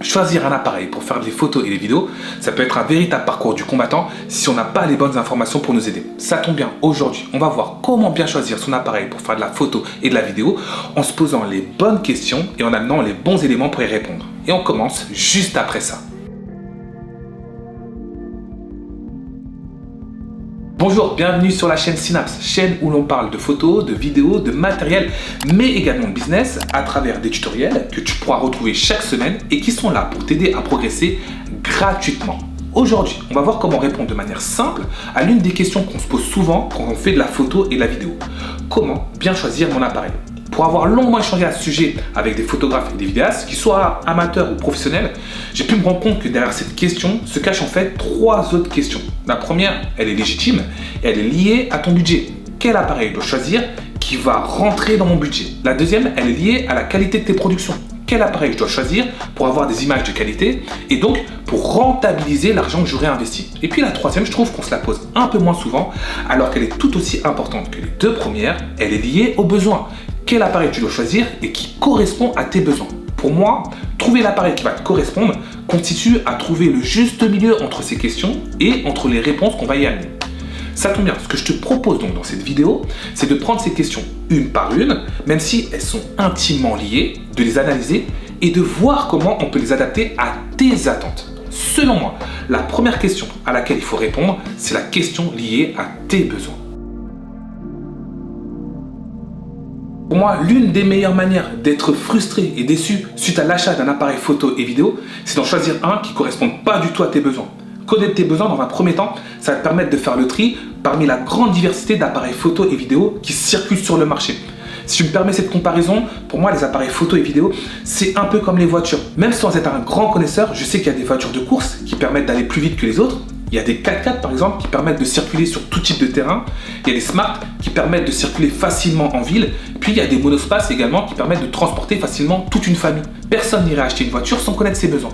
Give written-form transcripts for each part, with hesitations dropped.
Choisir un appareil pour faire des photos et des vidéos, ça peut être un véritable parcours du combattant si on n'a pas les bonnes informations pour nous aider. Ça tombe bien, aujourd'hui, on va voir comment bien choisir son appareil pour faire de la photo et de la vidéo en se posant les bonnes questions et en amenant les bons éléments pour y répondre. Et on commence juste après ça. Bonjour, bienvenue sur la chaîne Synapse, chaîne où l'on parle de photos, de vidéos, de matériel, mais également de business à travers des tutoriels que tu pourras retrouver chaque semaine et qui sont là pour t'aider à progresser gratuitement. Aujourd'hui, on va voir comment répondre de manière simple à l'une des questions qu'on se pose souvent quand on fait de la photo et de la vidéo. Comment bien choisir mon appareil ? Pour avoir longuement échangé à ce sujet avec des photographes et des vidéastes, qu'ils soient amateurs ou professionnels, j'ai pu me rendre compte que derrière cette question se cachent en fait trois autres questions. La première, elle est légitime et elle est liée à ton budget. Quel appareil je dois choisir qui va rentrer dans mon budget ? La deuxième, elle est liée à la qualité de tes productions. Quel appareil je dois choisir pour avoir des images de qualité et donc pour rentabiliser l'argent que j'aurais investi. Et puis la troisième, je trouve qu'on se la pose un peu moins souvent alors qu'elle est tout aussi importante que les deux premières, elle est liée aux besoins. Quel appareil tu dois choisir et qui correspond à tes besoins. Pour moi, trouver l'appareil qui va te correspondre constitue à trouver le juste milieu entre ces questions et entre les réponses qu'on va y amener. Ça tombe bien, ce que je te propose donc dans cette vidéo, c'est de prendre ces questions une par une, même si elles sont intimement liées, de les analyser et de voir comment on peut les adapter à tes attentes. Selon moi, la première question à laquelle il faut répondre, c'est la question liée à tes besoins. Pour moi, l'une des meilleures manières d'être frustré et déçu suite à l'achat d'un appareil photo et vidéo, c'est d'en choisir un qui ne corresponde pas du tout à tes besoins. Connaître tes besoins dans un premier temps, ça va te permettre de faire le tri parmi la grande diversité d'appareils photo et vidéo qui circulent sur le marché. Si tu me permets cette comparaison, pour moi les appareils photo et vidéo, c'est un peu comme les voitures. Même sans être un grand connaisseur, je sais qu'il y a des voitures de course qui permettent d'aller plus vite que les autres. Il y a des 4x4 par exemple qui permettent de circuler sur tout type de terrain. Il y a des Smart qui permettent de circuler facilement en ville. Puis il y a des monospaces également qui permettent de transporter facilement toute une famille. Personne n'irait acheter une voiture sans connaître ses besoins.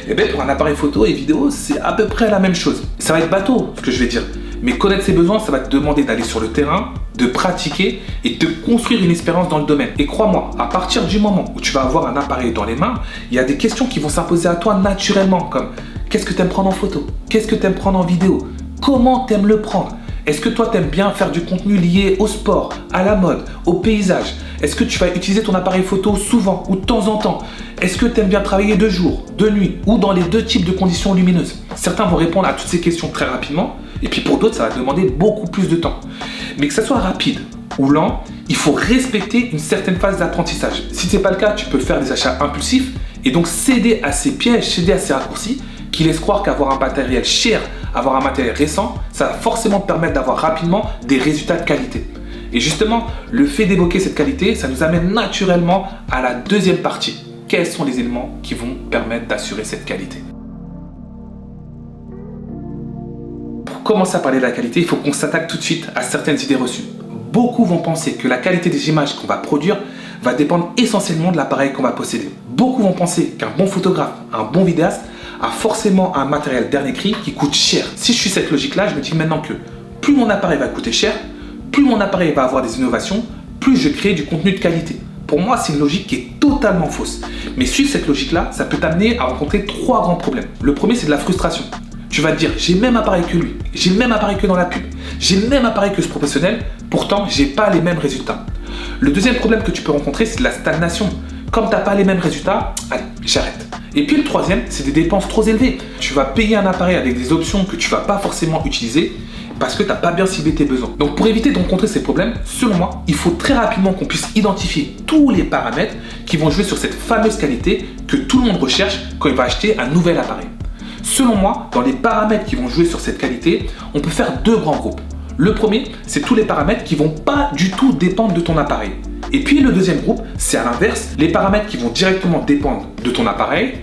Et bien pour un appareil photo et vidéo, c'est à peu près la même chose. Ça va être bateau ce que je vais dire. Mais connaître ses besoins, ça va te demander d'aller sur le terrain, de pratiquer et de construire une expérience dans le domaine. Et crois-moi, à partir du moment où tu vas avoir un appareil dans les mains, il y a des questions qui vont s'imposer à toi naturellement comme qu'est-ce que tu aimes prendre en photo? Qu'est-ce que tu aimes prendre en vidéo? Comment tu aimes le prendre? Est-ce que toi tu aimes bien faire du contenu lié au sport, à la mode, au paysage? Est-ce que tu vas utiliser ton appareil photo souvent ou de temps en temps? Est-ce que tu aimes bien travailler de jour, de nuit ou dans les deux types de conditions lumineuses? Certains vont répondre à toutes ces questions très rapidement et puis pour d'autres ça va demander beaucoup plus de temps. Mais que ça soit rapide ou lent, il faut respecter une certaine phase d'apprentissage. Si ce n'est pas le cas, tu peux faire des achats impulsifs et donc céder à ces pièges, céder à ces raccourcis qui laissent croire qu'avoir un matériel cher, avoir un matériel récent, ça va forcément te permettre d'avoir rapidement des résultats de qualité. Et justement, le fait d'évoquer cette qualité, ça nous amène naturellement à la deuxième partie. Quels sont les éléments qui vont permettre d'assurer cette qualité ? Pour commencer à parler de la qualité, il faut qu'on s'attaque tout de suite à certaines idées reçues. Beaucoup vont penser que la qualité des images qu'on va produire va dépendre essentiellement de l'appareil qu'on va posséder. Beaucoup vont penser qu'un bon photographe, un bon vidéaste, a forcément un matériel dernier cri qui coûte cher. Si je suis cette logique-là, je me dis maintenant que plus mon appareil va coûter cher, plus mon appareil va avoir des innovations, plus je crée du contenu de qualité. Pour moi, c'est une logique qui est totalement fausse. Mais suivre cette logique-là, ça peut t'amener à rencontrer trois grands problèmes. Le premier, c'est de la frustration. Tu vas te dire, j'ai le même appareil que lui, j'ai le même appareil que dans la pub, j'ai le même appareil que ce professionnel, pourtant, j'ai pas les mêmes résultats. Le deuxième problème que tu peux rencontrer, c'est de la stagnation. Comme tu n'as pas les mêmes résultats, allez, j'arrête. Et puis le troisième, c'est des dépenses trop élevées. Tu vas payer un appareil avec des options que tu ne vas pas forcément utiliser parce que tu n'as pas bien ciblé tes besoins. Donc pour éviter de rencontrer ces problèmes, selon moi, il faut très rapidement qu'on puisse identifier tous les paramètres qui vont jouer sur cette fameuse qualité que tout le monde recherche quand il va acheter un nouvel appareil. Selon moi, dans les paramètres qui vont jouer sur cette qualité, on peut faire deux grands groupes. Le premier, c'est tous les paramètres qui ne vont pas du tout dépendre de ton appareil. Et puis le deuxième groupe, c'est à l'inverse, les paramètres qui vont directement dépendre de ton appareil.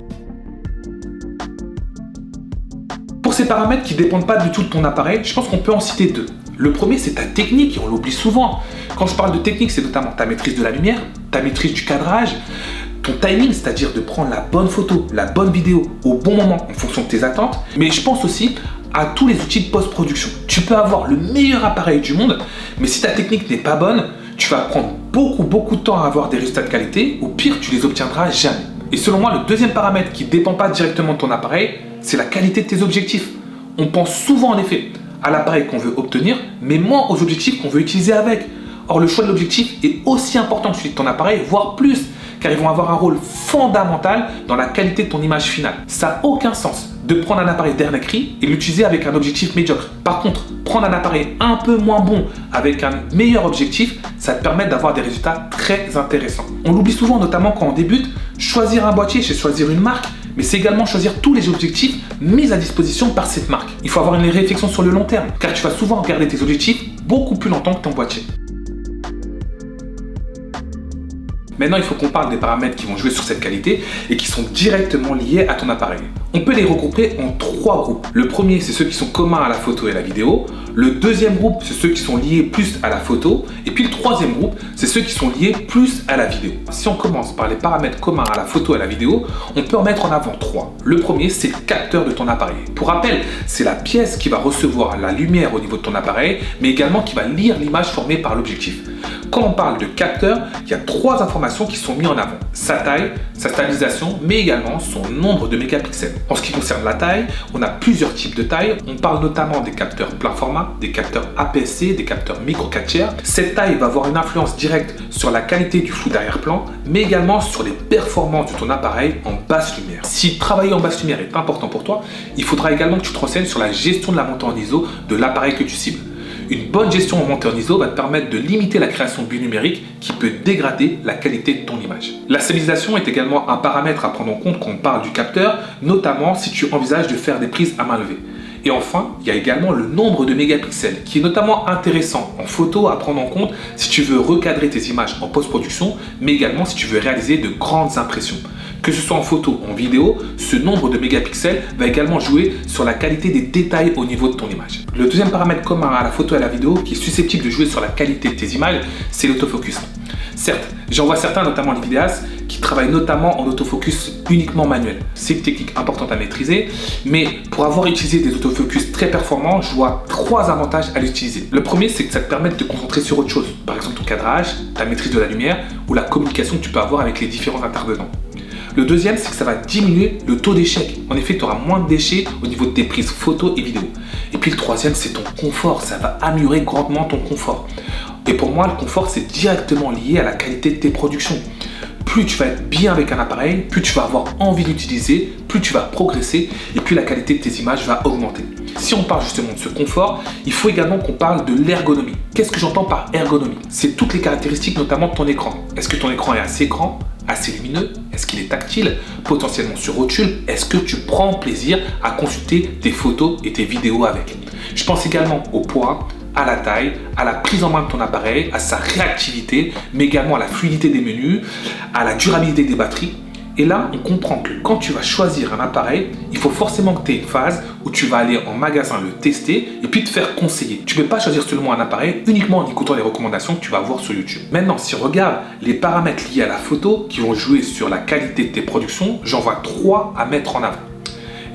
Pour ces paramètres qui ne dépendent pas du tout de ton appareil, je pense qu'on peut en citer deux. Le premier, c'est ta technique, et on l'oublie souvent. Quand je parle de technique, c'est notamment ta maîtrise de la lumière, ta maîtrise du cadrage, ton timing, c'est-à-dire de prendre la bonne photo, la bonne vidéo au bon moment en fonction de tes attentes. Mais je pense aussi à tous les outils de post-production. Tu peux avoir le meilleur appareil du monde, mais si ta technique n'est pas bonne, tu vas prendre beaucoup de temps à avoir des résultats de qualité. Au pire, tu les obtiendras jamais. Et selon moi, le deuxième paramètre qui ne dépend pas directement de ton appareil, c'est la qualité de tes objectifs. On pense souvent en effet à l'appareil qu'on veut obtenir, mais moins aux objectifs qu'on veut utiliser avec. Or, le choix de l'objectif est aussi important que celui de ton appareil, voire plus, car ils vont avoir un rôle fondamental dans la qualité de ton image finale. Ça n'a aucun sens de prendre un appareil dernier cri et l'utiliser avec un objectif médiocre. Par contre, prendre un appareil un peu moins bon avec un meilleur objectif, ça te permet d'avoir des résultats très intéressants. On l'oublie souvent, notamment quand on débute, choisir un boîtier, c'est choisir une marque, mais c'est également choisir tous les objectifs mis à disposition par cette marque. Il faut avoir une réflexion sur le long terme, car tu vas souvent regarder tes objectifs beaucoup plus longtemps que ton boîtier. Maintenant, il faut qu'on parle des paramètres qui vont jouer sur cette qualité et qui sont directement liés à ton appareil. On peut les regrouper en 3 groupes. Le premier, c'est ceux qui sont communs à la photo et à la vidéo. Le deuxième groupe, c'est ceux qui sont liés plus à la photo. Et puis le troisième groupe, c'est ceux qui sont liés plus à la vidéo. Si on commence par les paramètres communs à la photo et à la vidéo, on peut en mettre en avant 3. Le premier, c'est le capteur de ton appareil. Pour rappel, c'est la pièce qui va recevoir la lumière au niveau de ton appareil, mais également qui va lire l'image formée par l'objectif. Quand on parle de capteur, il y a 3 informations qui sont mises en avant. Sa taille, sa stabilisation, mais également son nombre de mégapixels. En ce qui concerne la taille, on a plusieurs types de taille. On parle notamment des capteurs plein format, des capteurs APS-C, des capteurs micro 4 tiers. Cette taille va avoir une influence directe sur la qualité du flou d'arrière-plan, mais également sur les performances de ton appareil en basse lumière. Si travailler en basse lumière est important pour toi, il faudra également que tu te renseignes sur la gestion de la montée en ISO de l'appareil que tu cibles. Une bonne gestion en montée en ISO va te permettre de limiter la création de bulle numérique qui peut dégrader la qualité de ton image. La stabilisation est également un paramètre à prendre en compte quand on parle du capteur, notamment si tu envisages de faire des prises à main levée. Et enfin, il y a également le nombre de mégapixels qui est notamment intéressant en photo à prendre en compte si tu veux recadrer tes images en post-production, mais également si tu veux réaliser de grandes impressions. Que ce soit en photo ou en vidéo, ce nombre de mégapixels va également jouer sur la qualité des détails au niveau de ton image. Le deuxième paramètre commun à la photo et à la vidéo qui est susceptible de jouer sur la qualité de tes images, c'est l'autofocus. Certes, j'en vois certains, notamment les vidéastes, qui travaillent notamment en autofocus uniquement manuel. C'est une technique importante à maîtriser, mais pour avoir utilisé des autofocus très performants, je vois 3 avantages à l'utiliser. Le premier, c'est que ça te permet de te concentrer sur autre chose, par exemple ton cadrage, ta maîtrise de la lumière ou la communication que tu peux avoir avec les différents intervenants. Le deuxième, c'est que ça va diminuer le taux d'échec. En effet, tu auras moins de déchets au niveau de tes prises photos et vidéos. Et puis le troisième, c'est ton confort. Ça va améliorer grandement ton confort. Et pour moi, le confort, c'est directement lié à la qualité de tes productions. Plus tu vas être bien avec un appareil, plus tu vas avoir envie d'utiliser, plus tu vas progresser et plus la qualité de tes images va augmenter. Si on parle justement de ce confort, il faut également qu'on parle de l'ergonomie. Qu'est-ce que j'entends par ergonomie? C'est toutes les caractéristiques notamment de ton écran. Est-ce que ton écran est assez grand, assez lumineux? Est-ce qu'il est tactile? Potentiellement sur rotule? Est-ce que tu prends plaisir à consulter tes photos et tes vidéos avec? Je pense également au poids, à la taille, à la prise en main de ton appareil, à sa réactivité, mais également à la fluidité des menus, à la durabilité des batteries. Et là, on comprend que quand tu vas choisir un appareil, il faut forcément que tu aies une phase où tu vas aller en magasin le tester et puis te faire conseiller. Tu ne peux pas choisir seulement un appareil uniquement en écoutant les recommandations que tu vas voir sur YouTube. Maintenant, si on regarde les paramètres liés à la photo qui vont jouer sur la qualité de tes productions, j'en vois 3 à mettre en avant.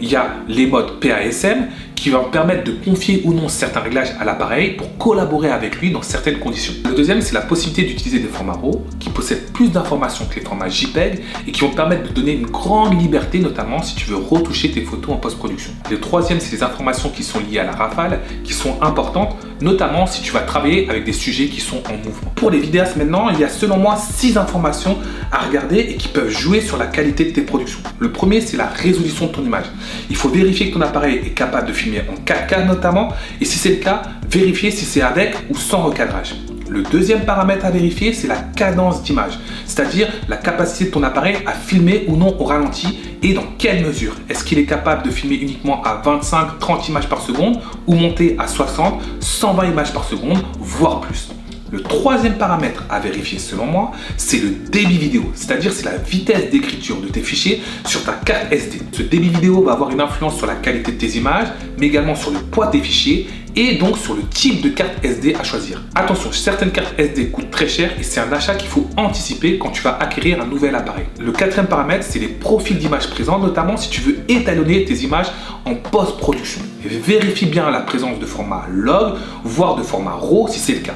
Il y a les modes PASM qui vont permettre de confier ou non certains réglages à l'appareil pour collaborer avec lui dans certaines conditions. Le deuxième, c'est la possibilité d'utiliser des formats RAW qui possèdent plus d'informations que les formats JPEG et qui vont permettre de donner une grande liberté, notamment si tu veux retoucher tes photos en post-production. Le troisième, c'est les informations qui sont liées à la rafale, qui sont importantes, notamment si tu vas travailler avec des sujets qui sont en mouvement. Pour les vidéastes maintenant, il y a selon moi 6 informations à regarder et qui peuvent jouer sur la qualité de tes productions. Le premier, c'est la résolution de ton image. Il faut vérifier que ton appareil est capable de filmer en 4K notamment, et si c'est le cas, vérifier si c'est avec ou sans recadrage. Le deuxième paramètre à vérifier, c'est la cadence d'image, c'est-à-dire la capacité de ton appareil à filmer ou non au ralenti et dans quelle mesure. Est-ce qu'il est capable de filmer uniquement à 25-30 images par seconde ou monter à 60, 120 images par seconde, voire plus. Le troisième paramètre à vérifier selon moi, c'est le débit vidéo, c'est-à-dire c'est la vitesse d'écriture de tes fichiers sur ta carte SD. Ce débit vidéo va avoir une influence sur la qualité de tes images, mais également sur le poids de tes fichiers et donc sur le type de carte SD à choisir. Attention, certaines cartes SD coûtent très cher et c'est un achat qu'il faut anticiper quand tu vas acquérir un nouvel appareil. Le quatrième paramètre, c'est les profils d'images présents, notamment si tu veux étalonner tes images en post-production. Vérifie bien la présence de format log, voire de format RAW si c'est le cas.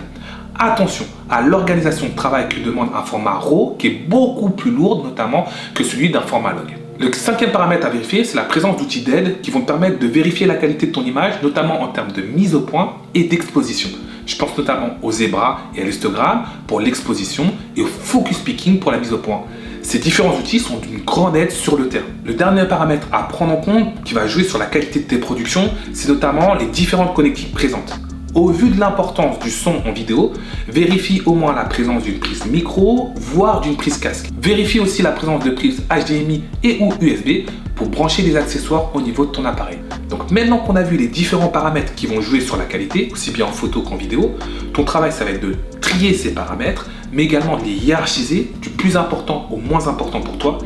Attention, à l'organisation de travail que demande un format RAW qui est beaucoup plus lourd notamment que celui d'un format log. Le cinquième paramètre à vérifier, c'est la présence d'outils d'aide qui vont te permettre de vérifier la qualité de ton image, notamment en termes de mise au point et d'exposition. Je pense notamment au Zebra et à l'histogramme pour l'exposition et au focus picking pour la mise au point. Ces différents outils sont d'une grande aide sur le terrain. Le dernier paramètre à prendre en compte qui va jouer sur la qualité de tes productions, c'est notamment les différentes connectiques présentes. Au vu de l'importance du son en vidéo, vérifie au moins la présence d'une prise micro, voire d'une prise casque. Vérifie aussi la présence de prises HDMI et ou USB pour brancher des accessoires au niveau de ton appareil. Donc maintenant qu'on a vu les différents paramètres qui vont jouer sur la qualité, aussi bien en photo qu'en vidéo, ton travail ça va être de trier ces paramètres, mais également de les hiérarchiser du plus important au moins important pour toi,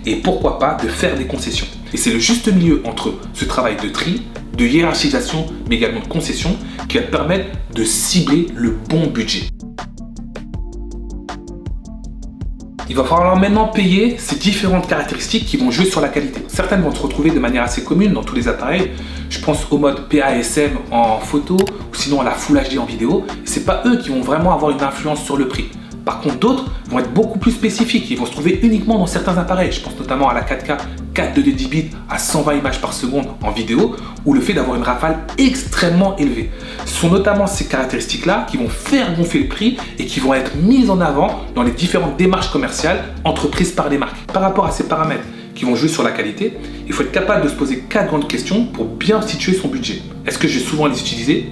et pourquoi pas de faire des concessions. Et c'est le juste milieu entre ce travail de tri, de hiérarchisation, mais également de concession, qui va te permettre de cibler le bon budget. Il va falloir maintenant payer ces différentes caractéristiques qui vont jouer sur la qualité. Certaines vont se retrouver de manière assez commune dans tous les appareils. Je pense au mode PASM en photo ou sinon à la Full HD en vidéo. C'est pas eux qui vont vraiment avoir une influence sur le prix. Par contre, d'autres vont être beaucoup plus spécifiques. Ils vont se trouver uniquement dans certains appareils. Je pense notamment à la 4K 4 de 10 bits à 120 images par seconde en vidéo ou le fait d'avoir une rafale extrêmement élevée. Ce sont notamment ces caractéristiques-là qui vont faire gonfler le prix et qui vont être mises en avant dans les différentes démarches commerciales entreprises par les marques. Par rapport à ces paramètres qui vont jouer sur la qualité, il faut être capable de se poser 4 grandes questions pour bien situer son budget. Est-ce que je vais souvent les utiliser ?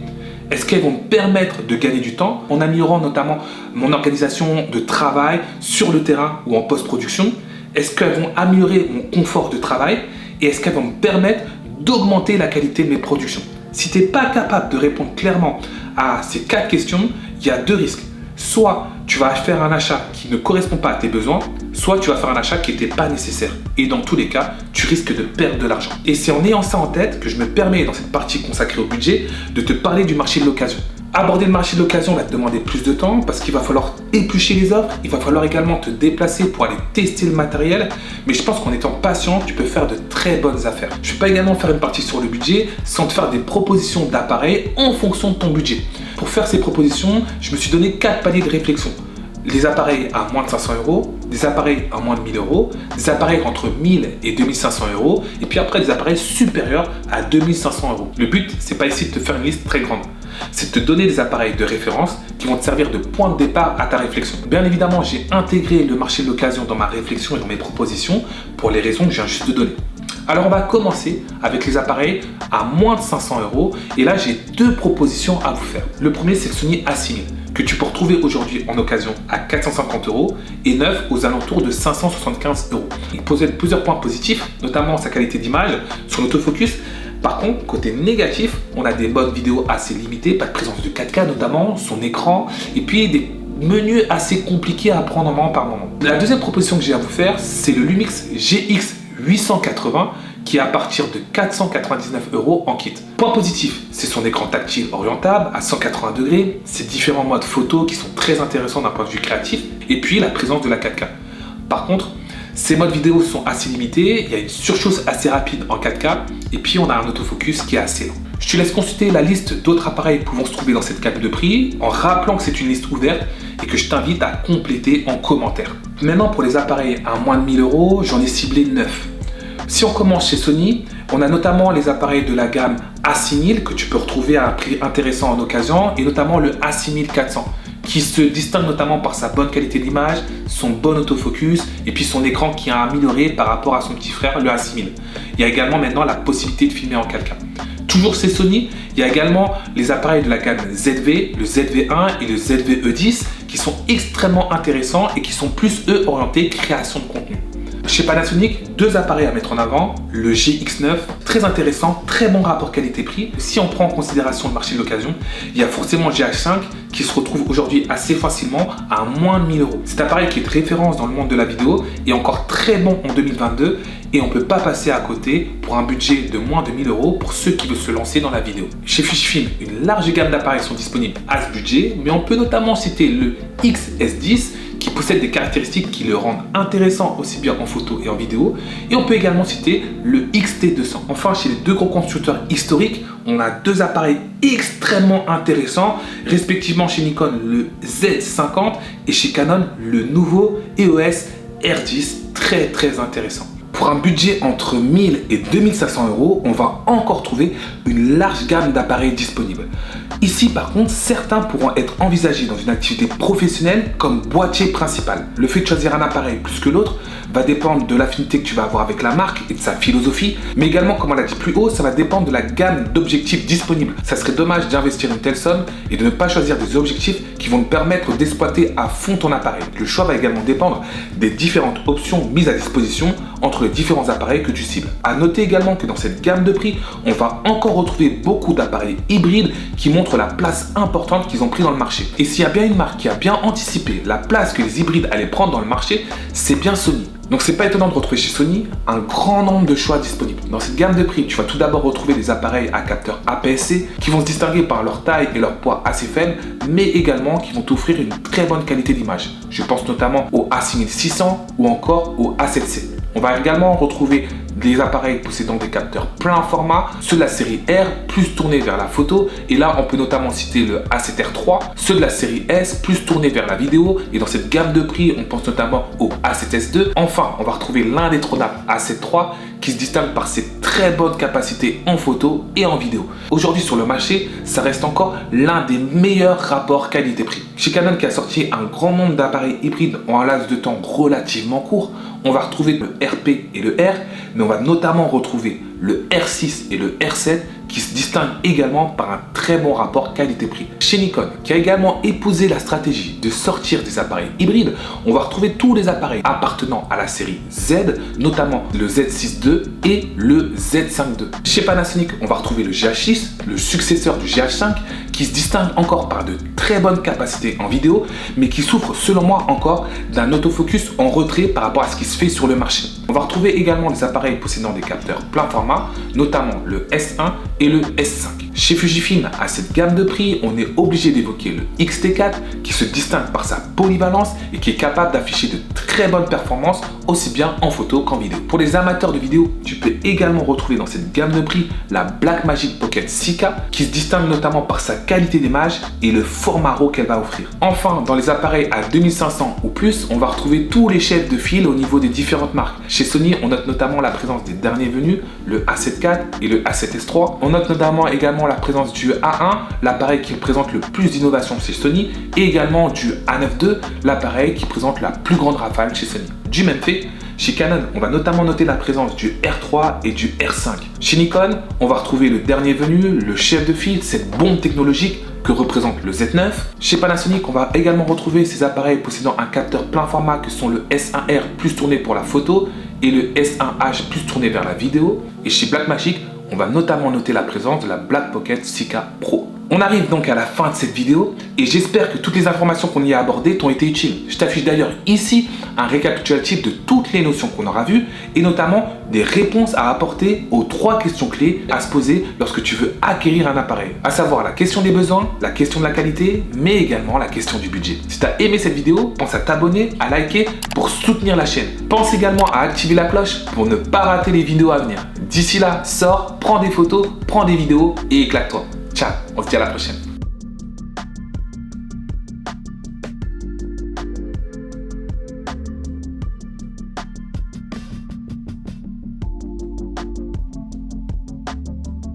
Est-ce qu'elles vont me permettre de gagner du temps en améliorant notamment mon organisation de travail sur le terrain ou en post-production? Est-ce qu'elles vont améliorer mon confort de travail? Et est-ce qu'elles vont me permettre d'augmenter la qualité de mes productions? Si tu n'es pas capable de répondre clairement à ces 4 questions, il y a 2 risques. Soit tu vas faire un achat qui ne correspond pas à tes besoins, soit tu vas faire un achat qui n'était pas nécessaire. Et dans tous les cas, tu risques de perdre de l'argent. Et c'est en ayant ça en tête que je me permets, dans cette partie consacrée au budget, de te parler du marché de l'occasion. Aborder le marché de l'occasion va te demander plus de temps parce qu'il va falloir éplucher les offres, il va falloir également te déplacer pour aller tester le matériel, mais je pense qu'en étant patient, tu peux faire de très bonnes affaires. Je ne vais pas également faire une partie sur le budget sans te faire des propositions d'appareils en fonction de ton budget. Pour faire ces propositions, je me suis donné 4 paliers de réflexion. Les appareils à moins de 500 €, des appareils à moins de 1000 €, des appareils entre 1000 et 2500 €, et puis après des appareils supérieurs à 2500 €. Le but, c'est pas ici de te faire une liste très grande. C'est de te donner des appareils de référence qui vont te servir de point de départ à ta réflexion. Bien évidemment, j'ai intégré le marché de l'occasion dans ma réflexion et dans mes propositions pour les raisons que je viens juste de donner. Alors on va commencer avec les appareils à moins de 500 €, et là j'ai 2 propositions à vous faire. Le premier, c'est le Sony A6000 que tu peux retrouver aujourd'hui en occasion à 450 € et neuf aux alentours de 575 €. Il possède plusieurs points positifs, notamment sa qualité d'image, son autofocus. Par contre, côté négatif, on a des modes vidéo assez limités, pas de présence de 4K notamment, son écran, et puis des menus assez compliqués à prendre en main par moment. La deuxième proposition que j'ai à vous faire, c'est le Lumix GX 880 qui est à partir de 499 € en kit. Point positif, c'est son écran tactile orientable à 180 degrés, ses différents modes photo qui sont très intéressants d'un point de vue créatif, et puis la présence de la 4K. Par contre, ces modes vidéo sont assez limités, il y a une surchauffe assez rapide en 4K, et puis on a un autofocus qui est assez lent. Je te laisse consulter la liste d'autres appareils pouvant se trouver dans cette gamme de prix, en rappelant que c'est une liste ouverte et que je t'invite à compléter en commentaire. Maintenant, pour les appareils à moins de 1000 €, j'en ai ciblé 9. Si on commence chez Sony, on a notamment les appareils de la gamme A6000 que tu peux retrouver à un prix intéressant en occasion, et notamment le A6400 qui se distingue notamment par sa bonne qualité d'image, son bon autofocus et puis son écran qui a amélioré par rapport à son petit frère le A6000. Il y a également maintenant la possibilité de filmer en 4K. Toujours chez Sony, il y a également les appareils de la gamme ZV, le ZV1 et le ZV-E10 qui sont extrêmement intéressants et qui sont plus eux orientés création de contenu. Chez Panasonic, 2 appareils à mettre en avant, le GX9, très intéressant, très bon rapport qualité-prix. Si on prend en considération le marché de l'occasion, il y a forcément le GH5 qui se retrouve aujourd'hui assez facilement à moins de 1000 €. Cet appareil qui est de référence dans le monde de la vidéo est encore très bon en 2022 et on ne peut pas passer à côté pour un budget de moins de 1000 € pour ceux qui veulent se lancer dans la vidéo. Chez Fujifilm, une large gamme d'appareils sont disponibles à ce budget, mais on peut notamment citer le XS10 qui possède des caractéristiques qui le rendent intéressant aussi bien en photo et en vidéo, et on peut également citer le XT200. Enfin, chez les 2 gros constructeurs historiques, on a deux appareils extrêmement intéressants, respectivement chez Nikon le Z50 et chez Canon le nouveau EOS R10, très intéressant. Pour un budget entre 1000 et 2500 €, on va encore trouver une large gamme d'appareils disponibles. Ici, par contre, certains pourront être envisagés dans une activité professionnelle comme boîtier principal. Le fait de choisir un appareil plus que l'autre va dépendre de l'affinité que tu vas avoir avec la marque et de sa philosophie, mais également, comme on l'a dit plus haut, ça va dépendre de la gamme d'objectifs disponibles. Ça serait dommage d'investir une telle somme et de ne pas choisir des objectifs qui vont te permettre d'exploiter à fond ton appareil. Le choix va également dépendre des différentes options mises à disposition entre les différents appareils que tu cibles. À noter également que dans cette gamme de prix, on va encore retrouver beaucoup d'appareils hybrides qui montrent la place importante qu'ils ont pris dans le marché. Et s'il y a bien une marque qui a bien anticipé la place que les hybrides allaient prendre dans le marché, c'est bien Sony. Donc c'est pas étonnant de retrouver chez Sony un grand nombre de choix disponibles. Dans cette gamme de prix, tu vas tout d'abord retrouver des appareils à capteur APS-C qui vont se distinguer par leur taille et leur poids assez faible, mais également qui vont t'offrir une très bonne qualité d'image. Je pense notamment au A6600 ou encore au A7C. On va également retrouver des appareils possédant des capteurs plein format, ceux de la série R plus tournés vers la photo, et là on peut notamment citer le A7R3, ceux de la série S plus tournés vers la vidéo, et dans cette gamme de prix on pense notamment au A7S2. Enfin, on va retrouver l'indétrônable A7 III qui se distingue par ses très bonnes capacités en photo et en vidéo. Aujourd'hui sur le marché, ça reste encore l'un des meilleurs rapports qualité-prix. Chez Canon qui a sorti un grand nombre d'appareils hybrides en un laps de temps relativement court, on va retrouver le RP et le R, mais on va notamment retrouver le R6 et le R7 qui se distinguent également par un très bon rapport qualité-prix. Chez Nikon, qui a également épousé la stratégie de sortir des appareils hybrides, on va retrouver tous les appareils appartenant à la série Z, notamment le Z6 II et le Z5 II. Chez Panasonic, on va retrouver le GH6, le successeur du GH5, qui se distingue encore par de très bonnes capacités en vidéo, mais qui souffre selon moi encore d'un autofocus en retrait par rapport à ce qui se fait sur le marché. On va retrouver également des appareils possédant des capteurs plein format, notamment le S1 et le S5. Chez Fujifilm, à cette gamme de prix, on est obligé d'évoquer le X-T4 qui se distingue par sa polyvalence et qui est capable d'afficher de très bonnes performances aussi bien en photo qu'en vidéo. Pour les amateurs de vidéo, tu peux également retrouver dans cette gamme de prix la Blackmagic Pocket 6K qui se distingue notamment par sa qualité d'image et le format RAW qu'elle va offrir. Enfin, dans les appareils à 2500 ou plus, on va retrouver tous les chefs de file au niveau des différentes marques. Chez Sony, on note notamment la présence des derniers venus, le A7 IV et le A7S III. On note notamment également la présence du A1, l'appareil qui présente le plus d'innovation chez Sony, et également du A9 II, l'appareil qui présente la plus grande rafale chez Sony. Du même fait, chez Canon, on va notamment noter la présence du R3 et du R5. Chez Nikon, on va retrouver le dernier venu, le chef de file, cette bombe technologique que représente le Z9. Chez Panasonic, on va également retrouver ces appareils possédant un capteur plein format que sont le S1R plus tourné pour la photo et le S1H plus tourné vers la vidéo. Et chez Blackmagic, on va notamment noter la présence de la Black Pocket 6K Pro. On arrive donc à la fin de cette vidéo et j'espère que toutes les informations qu'on y a abordées t'ont été utiles. Je t'affiche d'ailleurs ici un récapitulatif de toutes les notions qu'on aura vues et notamment des réponses à apporter aux 3 questions clés à se poser lorsque tu veux acquérir un appareil. À savoir la question des besoins, la question de la qualité, mais également la question du budget. Si tu as aimé cette vidéo, pense à t'abonner, à liker pour soutenir la chaîne. Pense également à activer la cloche pour ne pas rater les vidéos à venir. D'ici là, sors, prends des photos, prends des vidéos et éclate-toi. Ciao, on se dit à la prochaine.